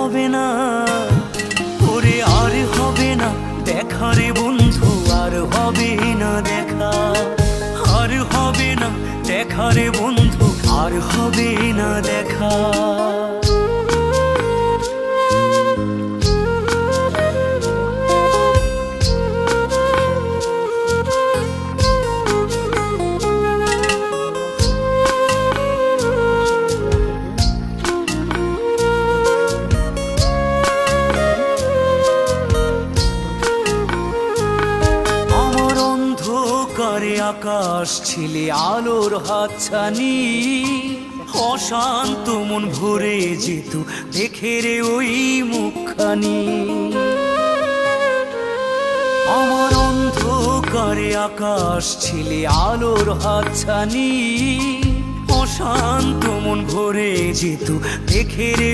হবে না, ওরে আর হবে না দেখা রে বন্ধু, আর হবে না দেখা, আর হবে না দেখা রে বন্ধু, আর হবে না দেখা। করে আকাশ ছিলে আলোর হাতছানি, অশান্ত মন ভরে যেত দেখে রে ওই মুখখানি। আমার অন্ধকারে আকাশ ছিলে আলোর হাতছানি, অশান্ত মন ভরে যেত দেখে রে